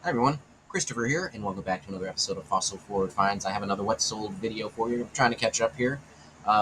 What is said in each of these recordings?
Hi everyone, Christopher here, and welcome back to another episode of Fossil Forward Finds. I have another What Sold video for you. I'm trying to catch up here.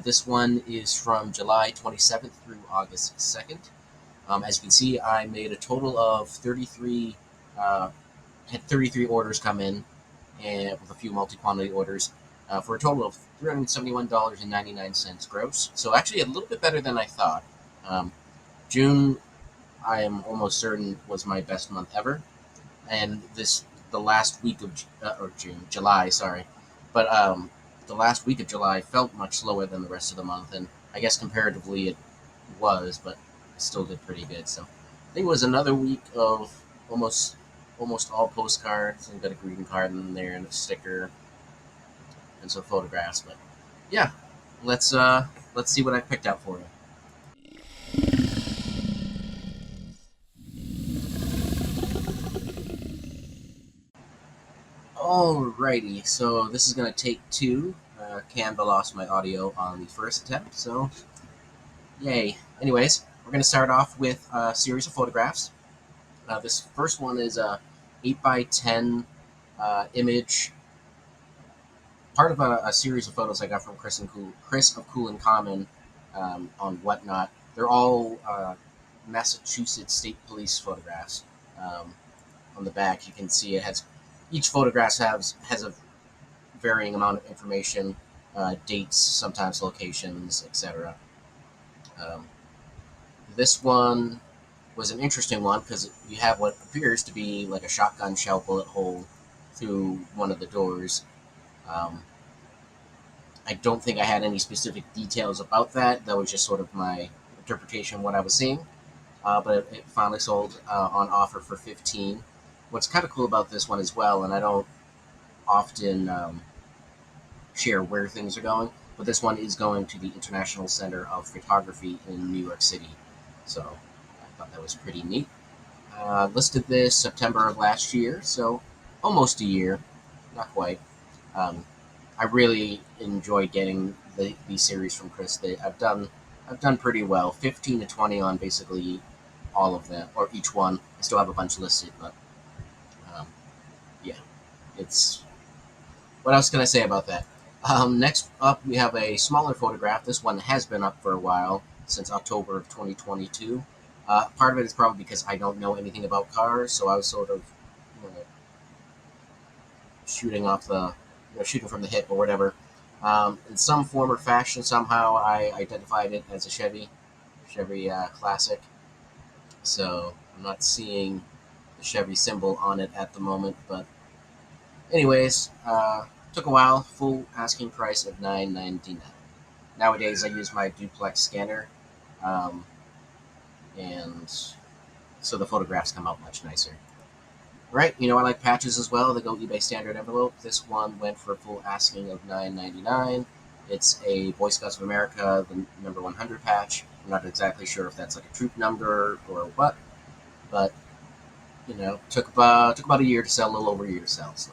This one is from July 27th through August 2nd. As you can see, I made a total of 33, had 33 orders come in, and with a few multi-quantity orders, for a total of $371.99 gross. So actually a little bit better than I thought. Um, June, I am almost certain, was my best month ever, and the last week of or July, sorry, but the last week of July felt much slower than the rest of the month, and I guess comparatively it was, but still did pretty good. So I think it was another week of almost all postcards, and got a greeting card in there and a sticker and some photographs. But yeah, let's see what I picked out for you. Alrighty, so this is gonna take two. Canva lost my audio on the first attempt, so yay. Anyways, we're going to start off with a series of photographs. This first one is a 8 by 10 image, part of a series of photos I got from Chris of Cool and Common on Whatnot. They're all Massachusetts State Police photographs. Um, on the back, you can see it has each photograph has a varying amount of information, dates, sometimes locations, etc. Um, this one was an interesting one because you have what appears to be like a shotgun shell bullet hole through one of the doors. Um, I don't think I had any specific details about that. That was just sort of my interpretation of what I was seeing. But it finally sold on offer for 15. What's kind of cool about this one as well, and I don't often share where things are going, but this one is going to the International Center of Photography in New York City. So I thought that was pretty neat. Listed this September of last year, so almost a year, not quite. Um, I really enjoyed getting these series from Chris. I've done pretty well, 15 to 20 on basically all of them, or each one. I still have a bunch listed, but um, yeah, it's what else can I say about that? Next up, we have a smaller photograph. This one has been up for a while, since October of 2022. Part of it is probably because I don't know anything about cars, so I was sort of you know, shooting off the, shooting from the hip or whatever. In some form or fashion, somehow I identified it as a Chevy Classic. So I'm not seeing the Chevy symbol on it at the moment, but anyways, took a while. Full asking price of $9.99. Nowadays, I use my duplex scanner, um, and so the photographs come out much nicer. Right, I like patches as well. They go eBay standard envelope. This one went for a full asking of $9.99. It's a Boy Scouts of America, the number 100 patch. I'm not exactly sure if that's like a troop number or what, but took about a year to sell, a little over a year to sell. So,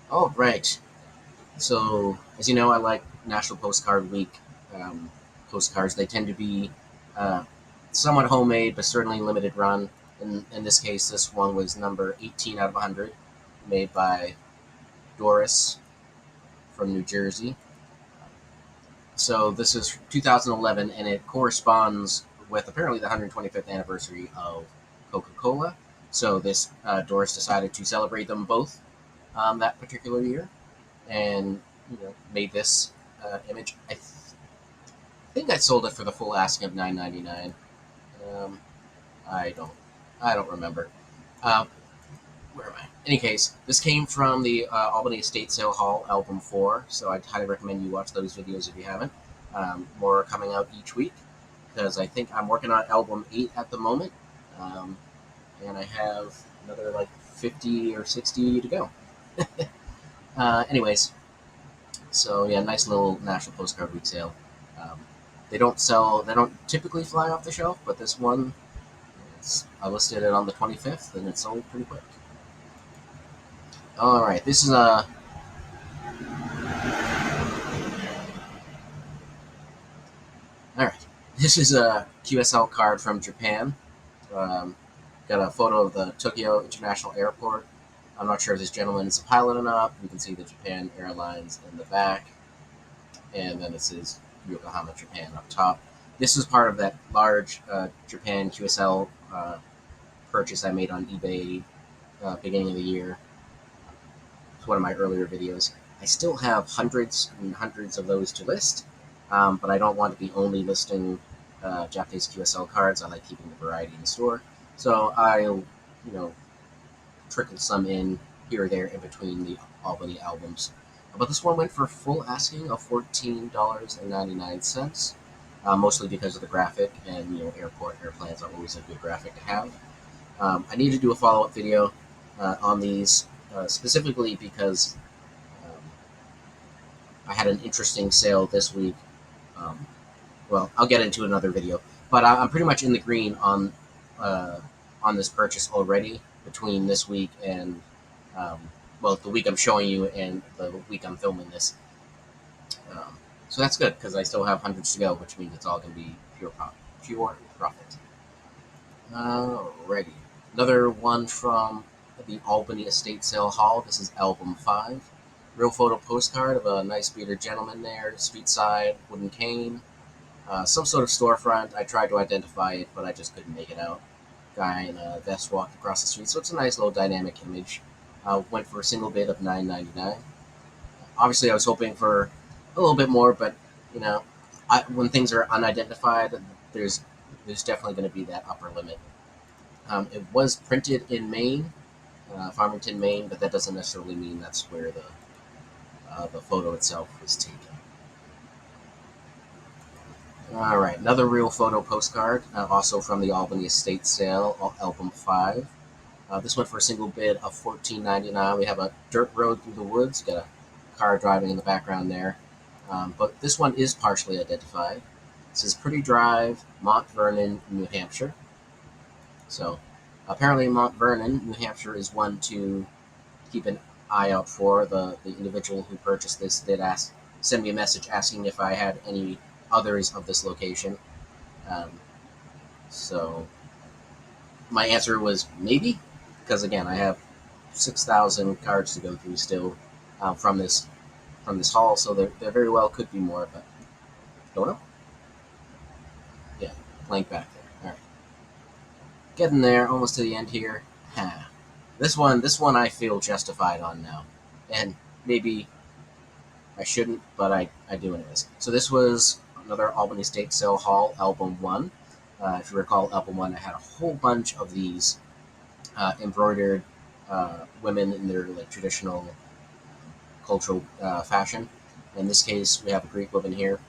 oh right. So, as you know, I like National Postcard Week postcards. They tend to be uh, somewhat homemade, but certainly limited run. In this case, this one was number 18 out of 100, made by Doris from New Jersey. So this is 2011, and it corresponds with apparently the 125th anniversary of Coca-Cola. So this Doris decided to celebrate them both that particular year, and made this image. I think I sold it for the full asking of $9.99. Um, I don't I don't remember. Uh, where am I? In any case, this came from the Albany Estate Sale Hall Album 4, so I'd highly recommend you watch those videos if you haven't. More are coming out each week, because I think I'm working on Album 8 at the moment, um, and I have another like 50 or 60 to go. Anyways, so yeah, nice little National Postcard Week sale. Um, they don't typically fly off the shelf, but this one, I listed it on the 25th, and it sold pretty quick. All right, this is a all right. This is a QSL card from Japan. Um, Got a photo of the Tokyo International Airport. I'm not sure if this gentleman is a pilot or not. You can see the Japan Airlines in the back, and then this is Yokohama, Japan up top. This is part of that large Japan QSL purchase I made on eBay beginning of the year. It's one of my earlier videos. I still have hundreds and hundreds of those to list, but I don't want to be only listing Japanese QSL cards. I like keeping the variety in the store, so I'll trickle some in here or there in between the Albany albums. But this one went for full asking of $14.99, mostly because of the graphic, and airport airplanes are always a good graphic to have. I need to do a follow-up video on these, specifically because I had an interesting sale this week. Well, I'll get into another video, but I'm pretty much in the green on this purchase already between this week and the week I'm showing you and the week I'm filming this. So that's good because I still have hundreds to go, which means it's all going to be pure profit. Alrighty, another one from the Albany estate sale haul. This is album 5. Real photo postcard of a nice bearded gentleman there, street side, wooden cane, some sort of storefront. I tried to identify it, but I just couldn't make it out. Guy in a vest walking across the street, so it's a nice little dynamic image. Went for a single bid of $9.99. Obviously, I was hoping for a little bit more, but when things are unidentified, there's definitely going to be that upper limit. It was printed in Maine, Farmington, Maine, but that doesn't necessarily mean that's where the photo itself was taken. All right, another real photo postcard, also from the Albany estate sale, album 5. This went for a single bid of $14.99. We have a dirt road through the woods. Got a car driving in the background there. But this one is partially identified. It says Pretty Drive, Mount Vernon, New Hampshire. So apparently Mount Vernon, New Hampshire is one to keep an eye out for. The individual who purchased this did send me a message asking if I had any others of this location. So my answer was maybe, because again, I have 6,000 cards to go through still from this haul, so there very well could be more, but don't know. Yeah, blank back there. All right, getting there, almost to the end here. This one I feel justified on now, and maybe I shouldn't, but I do anyways. So this was another Albany Estate Sale haul, album 1. If you recall, album 1, I had a whole bunch of these embroidered women in their traditional cultural fashion. In this case, we have a Greek woman here.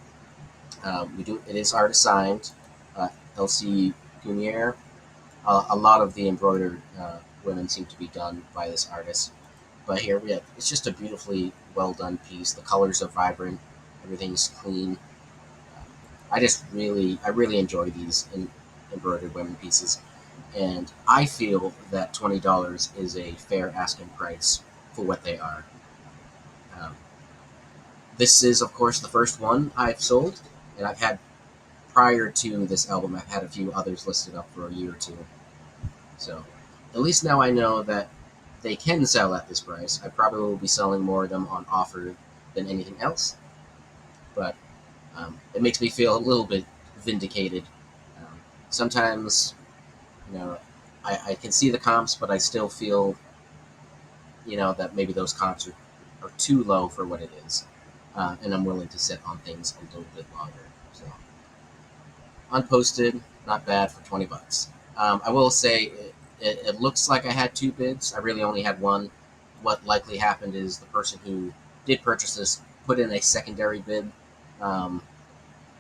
It is artist signed, Elsie Gumier. A lot of the embroidered women seem to be done by this artist. But here we have, it's just a beautifully well done piece. The colors are vibrant, everything's clean. I really enjoy these embroidered women pieces, and I feel that $20 is a fair asking price for what they are. This is, of course, the first one I've sold, and I've had, prior to this album, I've had a few others listed up for a year or two. So at least now I know that they can sell at this price. I probably will be selling more of them on offer than anything else, but it makes me feel a little bit vindicated. Sometimes, I can see the comps, but I still feel, that maybe those comps are too low for what it is, and I'm willing to sit on things a little bit longer. So, unposted, not bad for $20. I will say it looks like I had 2 bids. I really only had one. What likely happened is the person who did purchase this put in a secondary bid,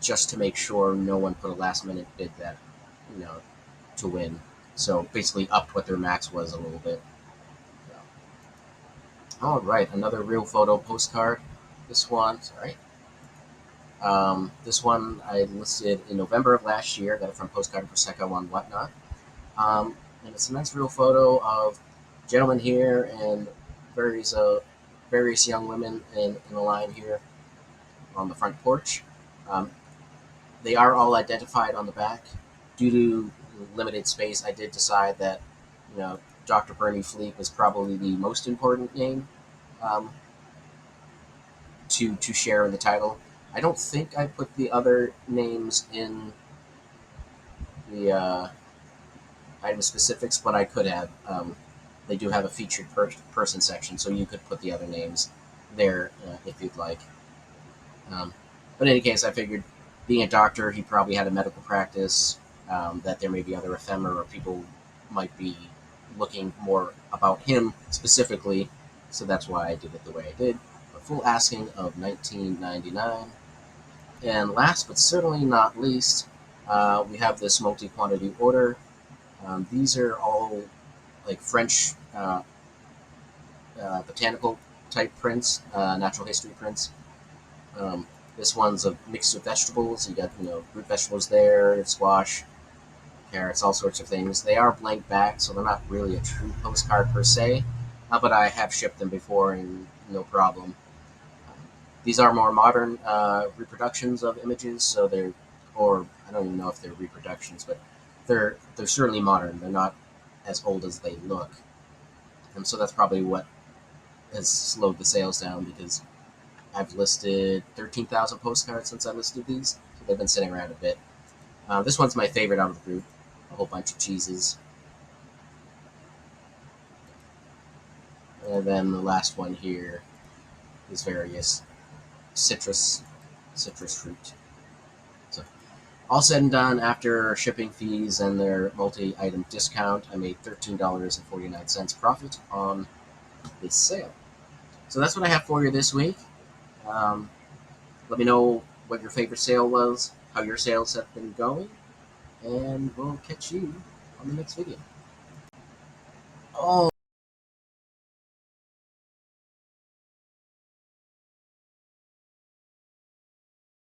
just to make sure no one put a last minute bid that, to win. So basically upped what their max was a little bit. All right, another real photo postcard. This one I listed in November of last year. Got it from Postcard Prosecco on Whatnot. And it's a nice real photo of a gentleman here and various young women in a line here on the front porch. They are all identified on the back. Due to limited space, I did decide that Dr. Bernie Fleet was probably the most important name um, to share in the title. I don't think I put the other names in the item specifics, but I could have. They do have a featured person section, so you could put the other names there if you'd like. But in any case, I figured being a doctor, he probably had a medical practice, that there may be other ephemera or people might be looking more about him specifically, so that's why I did it the way I did. A full asking of $19.99. And last but certainly not least, we have this multi-quantity order. These are all like French botanical type prints, natural history prints. Um, this one's a mix of vegetables. You got root vegetables there, squash, carrots, all sorts of things. They are blank back, so they're not really a true postcard per se. But I have shipped them before and no problem. These are more modern reproductions of images, so or I don't even know if they're reproductions, but they're certainly modern. They're not as old as they look, and so that's probably what has slowed the sales down because I've listed 13,000 postcards since I listed these, so they've been sitting around a bit. This one's my favorite out of the group. A whole bunch of cheeses, and then the last one here is various citrus fruit. So all said and done, after shipping fees and their multi-item discount, I made $13.49 profit on this sale. So that's what I have for you this week. Um, Let me know what your favorite sale was, how your sales have been going, and we'll catch you on the next video. Oh,